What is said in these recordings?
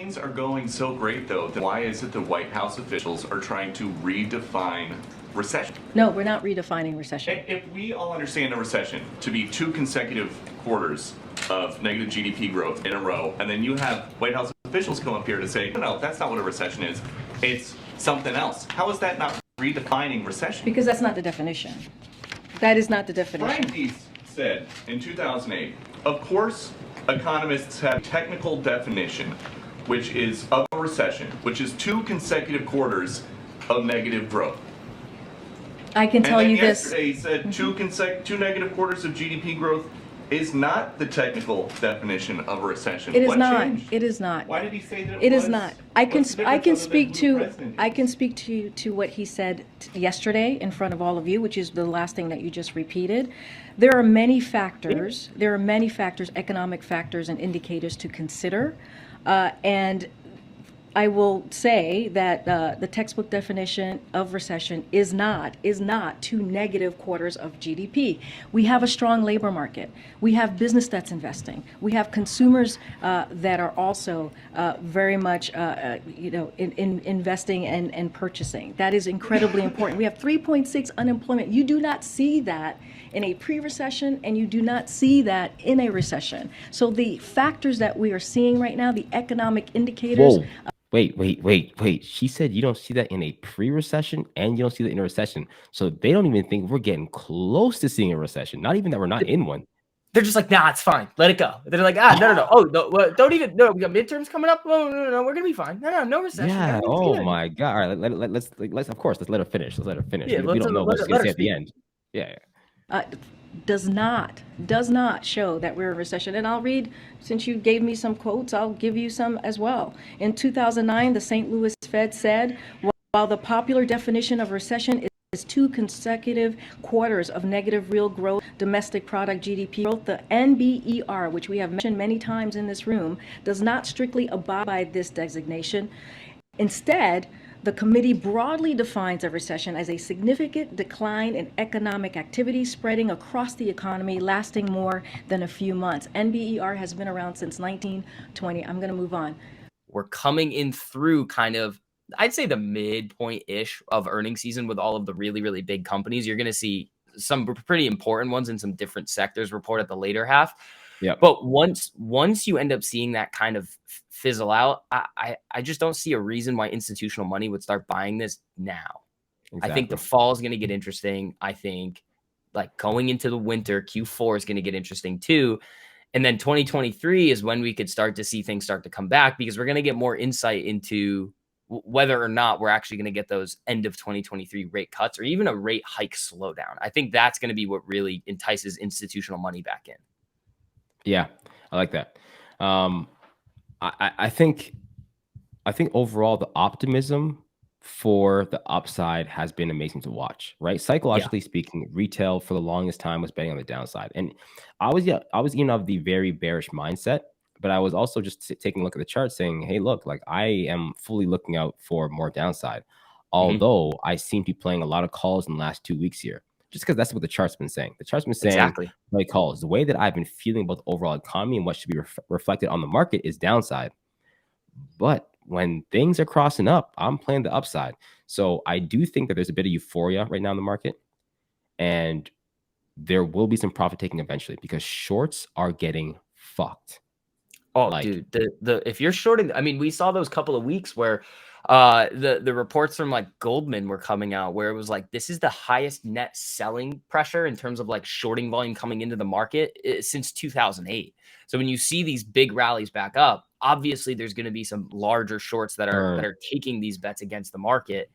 things are going so great, though, then why is it the White House officials are trying to redefine recession? No, we're not redefining recession. If we all understand a recession to be 2 consecutive quarters of negative GDP growth in a row, and then you have White House officials come up here to say, no, that's not what a recession is. It's something else. How is that not redefining recession? Because that's not the definition. That is not the definition. Brian Deese said in 2008, of course, economists have a technical definition, which is of a recession, which is 2 consecutive quarters of negative growth. I can tell you this. Yesterday he said 2 negative quarters of GDP growth is not the technical definition of a recession. It is What not. changed? It is not. Why did he say that It was? is not. I can What's the I can difference other speak than who to the president I is? can speak to what he said yesterday in front of all of you, which is the last thing that you just repeated. There are many factors. There are many factors, economic factors and indicators to consider, and I will say that the textbook definition of recession is not 2 negative quarters of GDP. We have a strong labor market. We have business that's investing. We have consumers that are also very much investing and purchasing. That is incredibly important. We have 3.6 unemployment. You do not see that in a pre-recession, and you do not see that in a recession. So the factors that we are seeing right now, the economic indicators. Whoa. Wait. She said you don't see that in a pre-recession and you don't see that in a recession. So they don't even think we're getting close to seeing a recession. Not even that we're not in one. They're just like, nah, it's fine. Let it go. They're like, no. Oh, no, don't even. No, we got midterms coming up. Oh, no, we're gonna be fine. No recession. Yeah. Everything's Oh good. my God. All right. Let's of course let's let her finish. Let's let her finish. Yeah, we don't know what she's gonna say at the speak. end. Yeah. Does not show that we're in recession. And I'll read, since you gave me some quotes, I'll give you some as well. In 2009, the St. Louis Fed said, while the popular definition of recession is 2 consecutive quarters of negative real growth, domestic product GDP growth, the NBER, which we have mentioned many times in this room, does not strictly abide by this designation. Instead, the committee broadly defines a recession as a significant decline in economic activity spreading across the economy, lasting more than a few months. NBER has been around since 1920. I'm going to move on. We're coming in through kind of, I'd say, the midpoint-ish of earnings season with all of the really, really big companies. You're going to see some pretty important ones in some different sectors report at the later half. Yeah. But once you end up seeing that kind of fizzle out, I just don't see a reason why institutional money would start buying this now. Exactly. I think the fall is going to get interesting. I think like going into the winter, Q4 is going to get interesting too. And then 2023 is when we could start to see things start to come back, because we're going to get more insight into whether or not we're actually going to get those end of 2023 rate cuts or even a rate hike slowdown. I think that's going to be what really entices institutional money back in. Yeah, I like that. I think overall the optimism for the upside has been amazing to watch, right? Psychologically speaking, retail for the longest time was betting on the downside. And I was even of the very bearish mindset, but I was also just taking a look at the chart saying, hey, look, like I am fully looking out for more downside. Although I seem to be playing a lot of calls in the last 2 weeks here. Just because that's what the chart's been saying. The chart's been saying, exactly. Like calls. The way that I've been feeling about the overall economy and what should be reflected on the market is downside. But when things are crossing up, I'm playing the upside. So I do think that there's a bit of euphoria right now in the market. And there will be some profit taking eventually because shorts are getting fucked. Oh, like, dude, the if you're shorting, I mean, we saw those couple of weeks where the reports from like Goldman were coming out where it was like, this is the highest net selling pressure in terms of like shorting volume coming into the market since 2008. So when you see these big rallies back up, obviously there's going to be some larger shorts that are taking these bets against the market,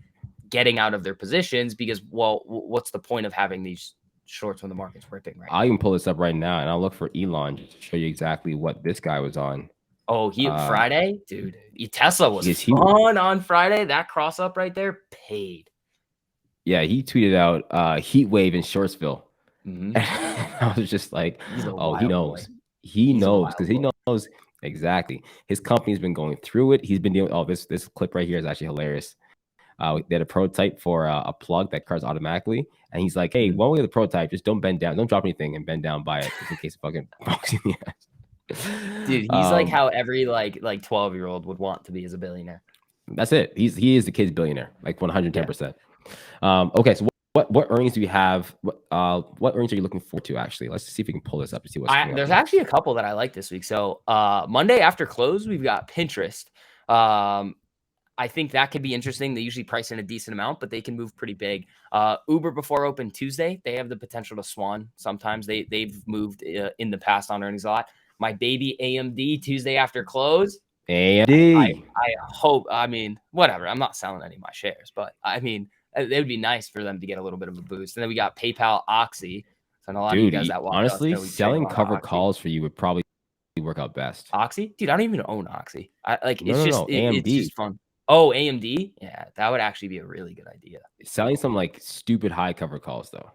getting out of their positions because, well, what's the point of having these shorts when the market's ripping right now? I can pull this up right now and I'll look for Elon to show you exactly what this guy was on. Oh, Friday, dude. Tesla was fun on Friday. That cross up right there paid. Yeah, he tweeted out heat wave in Shortsville. Mm-hmm. I was just like, oh, he knows. Boy. He knows because he knows exactly. His company's been going through it. He's been dealing. Oh, this clip right here is actually hilarious. They had a prototype for a plug that cars automatically, and he's like, "Hey, when we get the prototype, just don't bend down, don't drop anything, and bend down by it just in case it fucking bugs in the ass." Dude, he's like how every like 12-year-old would want to be as a billionaire. That's it. He is the kid's billionaire, like 110%. Okay, so what earnings do you have? What earnings are you looking forward to? Actually, let's see if we can pull this up and see what's coming There's up next. actually a couple that I like this week. So Monday after close, we've got Pinterest. I think that could be interesting. They usually price in a decent amount, but they can move pretty big. Uber before open Tuesday, they have the potential to swan. Sometimes they've moved in the past on earnings a lot. My baby AMD Tuesday after close. AMD. I hope. I mean, whatever. I'm not selling any of my shares, but I mean, it would be nice for them to get a little bit of a boost. And then we got PayPal, Oxy. So a lot of you guys that watch honestly, us know selling covered calls for you would probably work out best. Oxy, dude, I don't even own Oxy. It's AMD. It's just fun. Oh, AMD, yeah, that would actually be a really good idea. Selling some like stupid high covered calls though.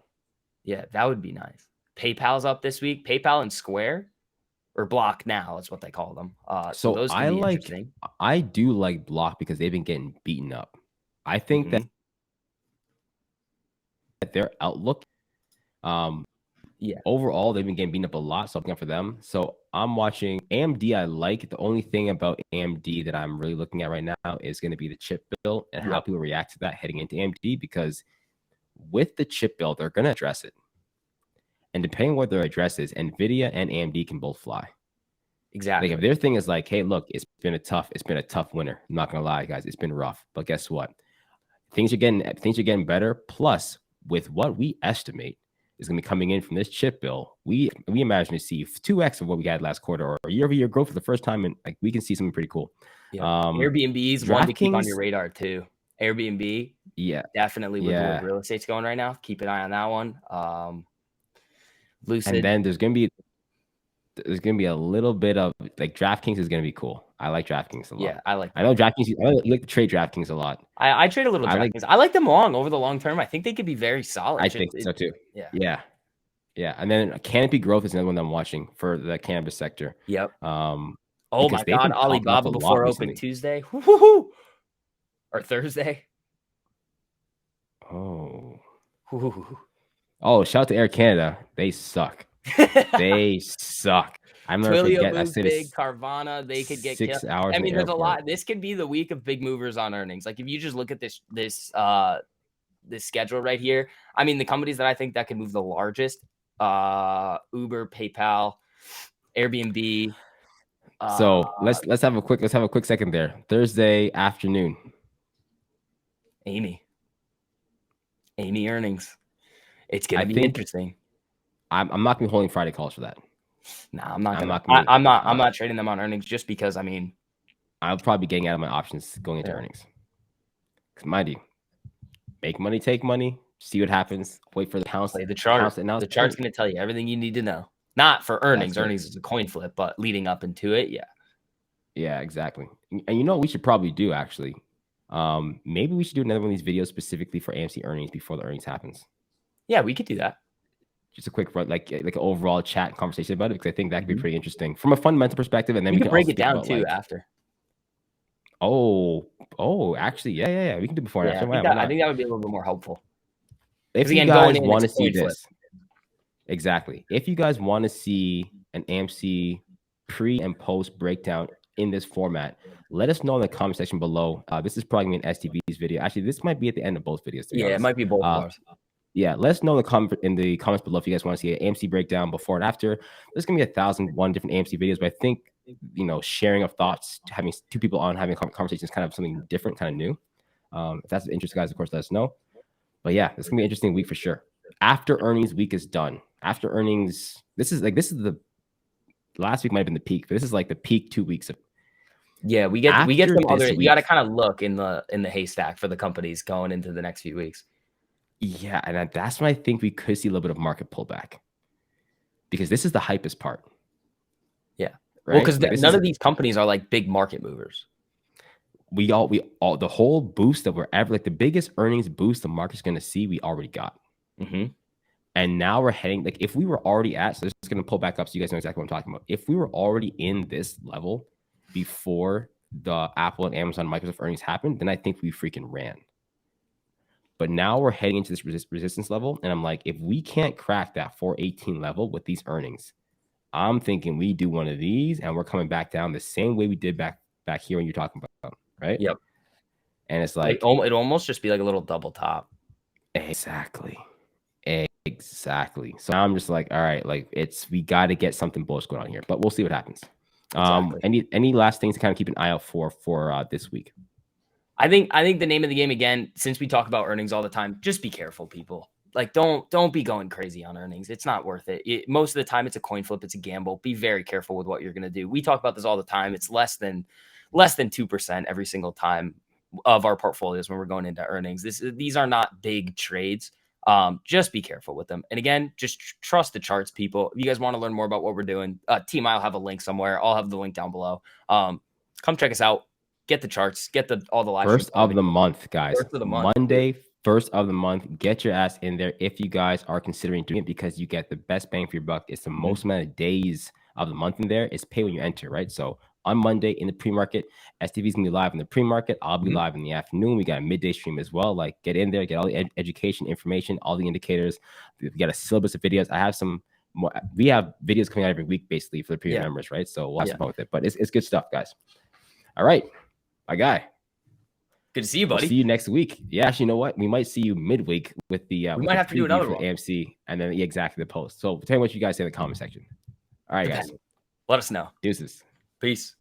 Yeah, that would be nice. PayPal's up this week. PayPal and Square, or Block now, is what they call them. So those can be interesting. I do like Block because they've been getting beaten up. I think that their outlook, overall they've been getting beaten up a lot. So I'm looking out for them. So I'm watching AMD. I like the only thing about AMD that I'm really looking at right now is going to be the chip bill and how people react to that heading into AMD, because with the chip bill, they're going to address it. And depending on what their address is, NVIDIA and AMD can both fly. Exactly. Like if their thing is like, hey, look, it's been a tough winter. I'm not gonna lie, guys, it's been rough. But guess what? Things are getting better. Plus, with what we estimate is gonna be coming in from this chip bill, we imagine to see 2x of what we had last quarter, or year-over-year growth for the first time, and like we can see something pretty cool. Yeah. Airbnb is one to keep on your radar too. Airbnb, definitely with where real estate's going right now. Keep an eye on that one. Lucid. And then there's gonna be a little bit of like DraftKings is gonna be cool. I like DraftKings a lot. Yeah, I like that. I know DraftKings. I like to trade DraftKings a lot. I trade a little DraftKings. I like them over the long term. I think they could be very solid. I think so too. Yeah. And then Canopy Growth is another one that I'm watching for the cannabis sector. Yep. Oh my God, Alibaba before open Tuesday. Or Thursday. Oh, shout out to Air Canada. They suck. They suck. I'm never forget. I said big Carvana. They could get 6 hours. I mean, there's a lot. This could be the week of big movers on earnings. Like if you just look at this schedule right here, I mean, the companies that I think that could move the largest: Uber, PayPal, Airbnb. So let's have a quick second there. Thursday afternoon. Amy earnings. It's gonna be interesting. I'm not gonna be holding Friday calls for that. Nah, I'm not trading them on earnings just because, I mean, I'll probably be getting out of my options going into earnings. Because mind you, make money, take money, see what happens, wait for the pounce. Play the chart. The chart's going to tell you everything you need to know. Not for earnings. Earnings is a coin flip, but leading up into it, Yeah, exactly. And you know what we should probably do, actually? Maybe we should do another one of these videos specifically for AMC earnings before the earnings happens. Yeah, we could do that. Just a quick like an overall chat and conversation about it, because I think that could be pretty interesting from a fundamental perspective, and then we can break it down too after. Actually, yeah, we can do before and after. I think that would be a little bit more helpful. If you guys want to see this, exactly. If you guys want to see an AMC pre and post breakdown in this format, let us know in the comment section below. This is probably gonna be an STV's video. Actually, this might be at the end of both videos. It might be both of ours. Yeah, let us know in the comments below if you guys want to see an AMC breakdown before and after. There's gonna be 1,001 different AMC videos, but I think sharing of thoughts, having two people on having conversations, kind of something different, kind of new. If that's of interest, guys, of course, let us know. But yeah, it's gonna be an interesting week for sure. After earnings week is done. After earnings, this is the last week might have been the peak, but this is like the peak 2 weeks of. Yeah, we get some other. You got to kind of look in the haystack for the companies going into the next few weeks. Yeah, and that's when I think we could see a little bit of market pullback, because this is the hypest part. Yeah, right? Well, because none of these companies are like big market movers. We all the whole boost that we're ever like the biggest earnings boost the market's going to see, we already got. And now we're heading, like if we were already at, so this is going to pull back up so you guys know exactly what I'm talking about. If we were already in this level before the Apple and Amazon, Microsoft earnings happened, then I think we freaking ran. But now we're heading into this resistance level, and I'm like, if we can't crack that 418 level with these earnings, I'm thinking we do one of these and we're coming back down the same way we did back here when you're talking about, right? Yep. And it's like it'd almost just be like a little double top. Exactly. So I'm just like, all right, like we got to get something bullish going on here, but we'll see what happens. Exactly. Any last things to kind of keep an eye out for this week? I think the name of the game, again, since we talk about earnings all the time, just be careful, people. Like, don't be going crazy on earnings. It's not worth it. Most of the time, it's a coin flip. It's a gamble. Be very careful with what you're going to do. We talk about this all the time. It's less than 2% every single time of our portfolios when we're going into earnings. These are not big trades. Just be careful with them. And again, just trust the charts, people. If you guys want to learn more about what we're doing, Team I'll have a link somewhere. I'll have the link down below. Come check us out. Get the charts. Get all the live First of the month, guys. First of the month. Monday, first of the month. Get your ass in there if you guys are considering doing it, because you get the best bang for your buck. It's the most amount of days of the month in there. It's pay when you enter, right? So on Monday in the pre-market, STV is gonna be live in the pre-market. I'll be live in the afternoon. We got a midday stream as well. Like, get in there, get all the education, information, all the indicators. We got a syllabus of videos. I have some more. We have videos coming out every week, basically, for the premium members, right? So we'll have some fun with it. But it's good stuff, guys. All right. My guy. Good to see you, buddy. We'll see you next week. Yeah, actually, you know what? We might see you midweek with the. We might have to do another one. AMC, and then exactly the post. So tell me what you guys say in the comment section. All right, guys. Let us know. Deuces. Peace.